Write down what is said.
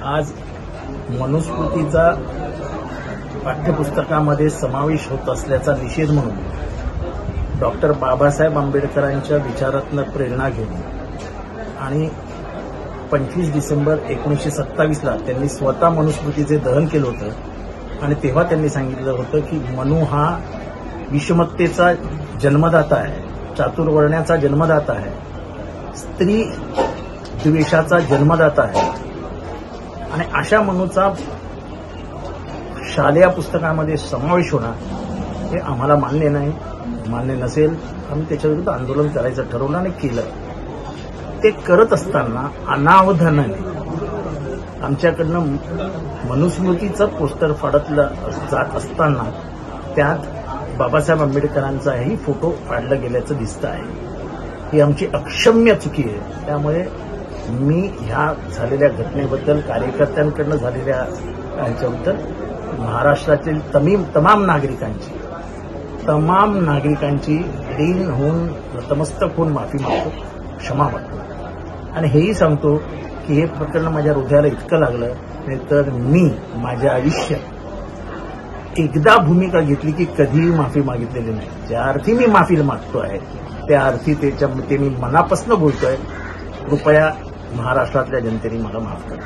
आज मनुस्मृतीचा पाठ्यपुस्तकामध्ये समावेश होत असल्याचा निषेध म्हणून डॉक्टर बाबासाहेब आंबेडकरांच्या विचारातनं प्रेरणा घेऊन आणि 25 डिसेंबर 1927ला त्यांनी स्वतः मनुस्मृतीचे दहन केलं होतं आणि तेव्हा त्यांनी सांगितलं होतं की मनु हा विषमतेचा जन्मदाता आहे, चातुर्वर्ण्याचा जन्मदाता आहे, स्त्री द्वेषाचा जन्मदाता आहे आणि अशा मनुचा शालेय पुस्तकामध्ये समावेश होणार हे आम्हाला मान्य नाही. मान्य नसेल आम्ही त्याच्याविरुद्ध आंदोलन करायचं ठरवलं आणि केलं. ते करत असताना अनावधानाने आमच्याकडनं मनुस्मृतीचं पोस्टर फाडतलं जात असताना त्यात बाबासाहेब आंबेडकरांचाही फोटो फाडला गेल्याचं दिसतं आहे. ही आमची अक्षम्य चुकी आहे. त्यामुळे मी ह्या झालेल्या घटनेबद्दल कार्यकर्त्यांकडनं झालेल्या यांच्याबद्दल महाराष्ट्रातील तमाम नागरिकांची ऋण होऊन नतमस्तक होऊन माफी मागतो, क्षमा मागतो आणि हेही सांगतो की हे प्रकरण माझ्या हृदयाला इतकं लागलं नाही तर मी माझ्या आयुष्यात एकदा भूमिका घेतली की कधीही माफी मागितलेली नाही. ज्या अर्थी मी माफी मागतो आहे त्या अर्थी ते मी मनापासून बोलतोय. कृपया महाराष्ट्रातल्या जनतेने मला माफ करा.